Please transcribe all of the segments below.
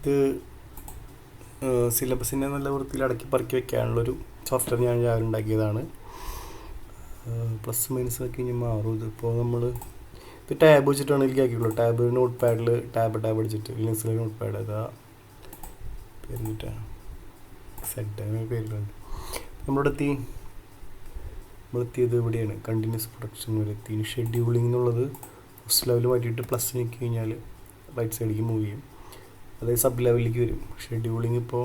ഇത് സിലബസിനെ നല്ല വൃത്തിയിൽ അടക്കി പറക്കി വെക്കാനുള്ളൊരു സോഫ്റ്റ്വെയർ ഞാൻ രാവിലെ ഉണ്ടാക്കിയതാണ്. പ്ലസ് മൈനസ് ആക്കി കഴിഞ്ഞാൽ മാറും. ഇതിപ്പോൾ നമ്മൾ ഇത് ടാബ് വെച്ചിട്ടാണ് ഇതിലേക്ക് ആക്കിയുള്ളൂ. ടാബ് നോട്ട് പാഡിൽ ടാബ് അടിച്ചിട്ട് ലിനക്സിലെ നോട്ട് പാഡ് അതാ പേരിട്ടാണ് സെറ്റ് അങ്ങനെ പേരിലുണ്ട്. നമ്മളെത്തിയത് ഇവിടെയാണ്. കണ്ടിന്യൂസ് പ്രൊഡക്ഷൻ വരെ എത്തി. ഇനി ഷെഡ്യൂളിംഗ് എന്നുള്ളത് ഫസ്റ്റ് ലെവൽ മാറ്റിയിട്ട് പ്ലസ് നോക്കി കഴിഞ്ഞാൽ റൈറ്റ് സൈഡിലേക്ക് മൂവ് ചെയ്യും. അതായത് സബ് ലെവലിലേക്ക് വരും. ഷെഡ്യൂളിംഗ് ഇപ്പോൾ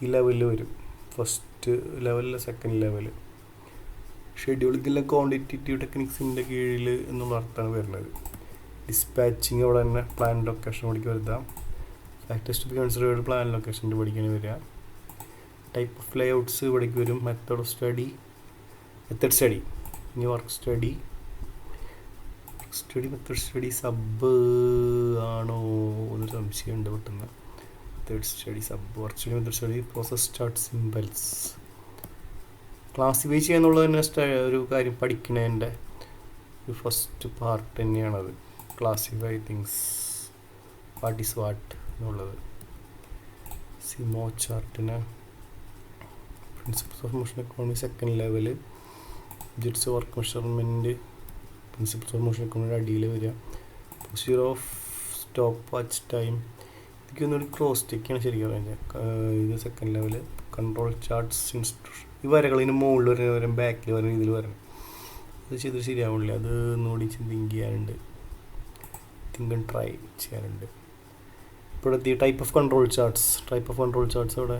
ഈ ലെവലിൽ വരും. ഫസ്റ്റ് ലെവലിൽ സെക്കൻഡ് ലെവൽ. ഷെഡ്യൂളിങ്ങിലെ ക്വാണ്ടിറ്റേറ്റീവ് ടെക്നിക്സിൻ്റെ കീഴിൽ എന്നുള്ള അർത്ഥമാണ് വരുന്നത്. ഡിസ്പാച്ചിങ് അവിടെ തന്നെ പ്ലാൻ ലൊക്കേഷൻ പഠിക്കാൻ വരുത്താം. Factors to be considered plan ലൊക്കേഷൻ്റെ പഠിക്കാൻ വരിക. ടൈപ്പ് ഓഫ് ലേഔട്ട്സ് ഇവിടേക്ക് വരും. Method study. ഇനി work study method study sub ആണോ എന്നൊരു സംശയമുണ്ട് പെട്ടെന്ന്. Method study sub work study method study process start symbols. Classify ചെയ്യാന്നുള്ളത് തന്നെ ഒരു കാര്യം പഠിക്കണതിൻ്റെ ഒരു ഫസ്റ്റ് പാർട്ട് തന്നെയാണത്. Classify things, what is what എന്നുള്ളത്. സിമോ ചാർട്ടിന് principles of motion economy second level. Objects work measurement principles of motion എക്കോണമിയുടെ അടിയിൽ വരിക. Procedure of stop watch time ഇതൊക്കെ ഒന്നൊരു ക്രോസ് ചെക്കാണ് ശരിക്കും പറഞ്ഞാൽ. ഇത് second level. Control charts instruction ഈ വരകളിന് മുകളിൽ വരും ബാക്കിൽ വരുന്ന രീതിയിൽ വരണം. അത് ചെയ്ത് ശരിയാവില്ല. അത് ഒന്നുകൂടി തിങ്ക് ചെയ്യാനുണ്ട്. ട്രൈ ചെയ്യാനുണ്ട്. ഇപ്പോഴത്തെ ടൈപ്പ് ഓഫ് കൺട്രോൾ ചാർട്ട്സ് അവിടെ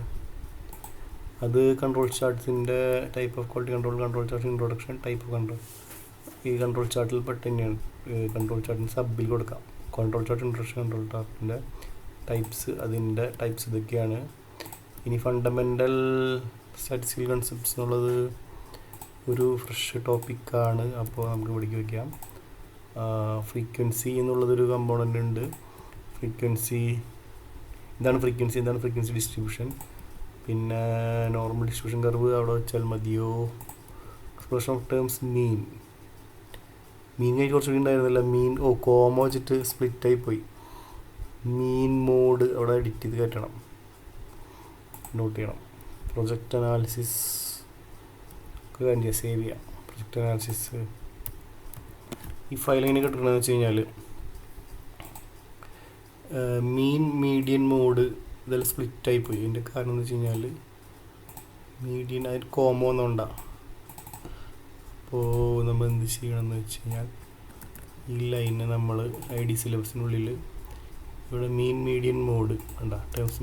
അത് കൺട്രോൾ ചാർട്ട്സിൻ്റെ type of quality control chart introduction type of control ഈ കൺട്രോൾ ചാർട്ടിൽ പെട്ട് തന്നെയാണ്. കൺട്രോൾ ചാർട്ടിന് സബിൽ കൊടുക്കാം. കൺട്രോൾ ചാർട്ട് ഇൻട്രൊഡക്ഷൻ കൺട്രോൾ ചാർട്ടിൻ്റെ ടൈപ്സ് അതിൻ്റെ ടൈപ്സ് ഇതൊക്കെയാണ്. ഇനി ഫണ്ടമെൻ്റൽ സ്റ്റാറ്റിസ്റ്റിക്കൽ കൺസെപ്റ്റ്സ് എന്നുള്ളത് ഒരു ഫ്രഷ് ടോപ്പിക്കാണ്. അപ്പോൾ നമുക്ക് ഇവിടേക്ക് വയ്ക്കാം. ഫ്രീക്വൻസി എന്നുള്ളതൊരു കമ്പോണൻ്റ് ഉണ്ട്. എന്താണ് ഫ്രീക്വൻസി ഡിസ്ട്രിബ്യൂഷൻ. പിന്നെ നോർമൽ ഡിസ്ട്രിബ്യൂഷൻ കർവ് അവിടെ വെച്ചാൽ മതിയോ. എക്സ്പ്രഷൻ ഓഫ് ടേംസ് മീൻ കഴിഞ്ഞ് കുറച്ചുകൂടി ഉണ്ടായിരുന്നില്ല. കോമ വെച്ചിട്ട് സ്പ്ലിറ്റായി പോയി. മീൻ മോഡ് അവിടെ എഡിറ്റ് ചെയ്ത് കയറ്റണം, നോട്ട് ചെയ്യണം. പ്രൊജക്റ്റ് അനാലിസിസ് ഒക്കെ കാര്യം സേവ് ചെയ്യാം. പ്രൊജക്റ്റ് അനാലിസിസ് ഈ ഫയൽ എങ്ങനെ കിട്ടണമെന്ന് വെച്ച് കഴിഞ്ഞാൽ മീഡിയൻ മോഡ് ഇതെല്ലാം സ്പ്ലിറ്റായി പോയി. ഇതിൻ്റെ കാരണം എന്ന് വെച്ച് കഴിഞ്ഞാൽ മീഡിയൻ അതിന് കോമ ഒന്നുണ്ടാ. അപ്പോൾ നമ്മൾ എന്ത് ചെയ്യണമെന്ന് വെച്ച് കഴിഞ്ഞാൽ ഈ ലൈന് നമ്മൾ ID സിലബസിനുള്ളിൽ ഇവിടെ മീഡിയൻ മോഡ് വേണ്ട. ടേംസ്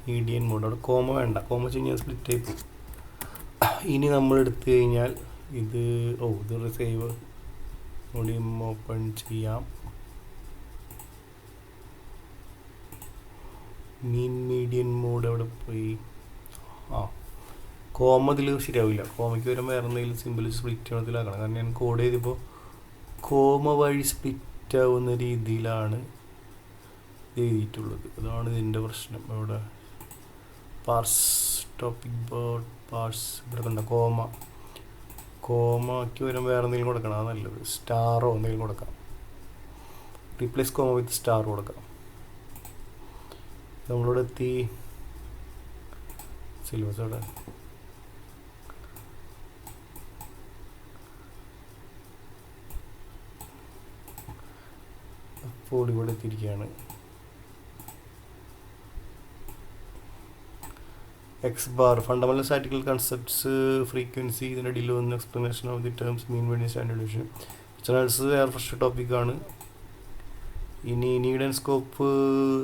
മീഡിയൻ മോഡ് അവിടെ കോമ വേണ്ട. കോമ വെച്ച് കഴിഞ്ഞാൽ സ്പ്ലിറ്റായി പോകും. ഇനി നമ്മൾ എടുത്തു കഴിഞ്ഞാൽ ഇത് സേവ് കൂടി ഓപ്പൺ ചെയ്യാം. മീഡിയൻ മോഡ് അവിടെ പോയി. കോമ ഇതിൽ ശരിയാവില്ല. കോമയ്ക്ക് വരുമ്പോൾ വേറെ എന്തെങ്കിലും സിമ്പിൾ സ്പ്ലിറ്റ് ആവണത്തിലാക്കണം. കാരണം ഞാൻ കോഡ് ചെയ്തപ്പോൾ കോമ വഴി സ്പ്ലിറ്റ് ആവുന്ന രീതിയിലാണ് എഴുതിയിട്ടുള്ളത്. അതാണ് ഇതിൻ്റെ പ്രശ്നം. ഇവിടെ പാർസ് ടോപ്പിക് ബോർഡ് പാർസ് ഇവിടെ കണ്ട കോമയ്ക്ക് വരുമ്പോൾ വേറെ എന്തെങ്കിലും കൊടുക്കണം. അത് നല്ലത്. സ്റ്റാറോ എന്തെങ്കിലും കൊടുക്കാം. റീപ്ലേസ് കോമ വിത്ത് സ്റ്റാർ കൊടുക്കാം. നമ്മളിവിടെ എത്തി. സിലബസ് അവിടെ അപ്പോൾ ഇവിടെ എത്തിയിരിക്കുകയാണ്. X bar fundamental statistical concepts frequency ഇതിൻ്റെ അടിയിൽ വന്ന explanation of the terms mean വേണ്ടി സ്റ്റാൻഡേർഡ് ഡിവിഷൻ ചാനൽസ് വേറെ ഫസ്റ്റ് ടോപ്പിക്കാണ്. ഇനി നീഡ് ആൻഡ് സ്കോപ്പ്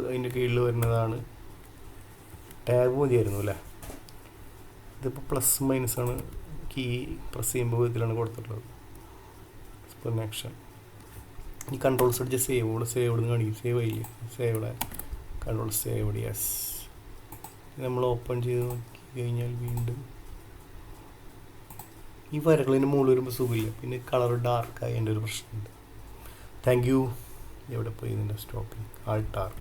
അതിൻ്റെ കീഴിൽ വരുന്നതാണ്. ടാബ് മതിയായിരുന്നു അല്ലേ. ഇതിപ്പോൾ പ്ലസ് മൈനസ് ആണ്. കീ പ്രസ് ചെയ്യുമ്പോൾ ഇതിലാണ് കൊടുത്തിട്ടുള്ളത്. എക്സ്പ്ലനേഷൻ ഈ കൺട്രോൾസ് അടിച്ച് സേവ് കാണിക്കും. സേവ് ആയില്ലേ. സേവിടെ കൺട്രോൾ സേവ് യെസ്. നമ്മൾ ഓപ്പൺ ചെയ്ത് നോക്കി കഴിഞ്ഞാൽ വീണ്ടും ഈ വരകളിന് മുകളിൽ വരുമ്പോൾ സുഖമില്ല. പിന്നെ കളർ ഡാർക്കായി എൻ്റെ ഒരു പ്രശ്നമുണ്ട്. Thank you. എവിടെ പോയി ഇതിൻ്റെ സ്റ്റോപ്പിംഗ് ആൾട്ടാർ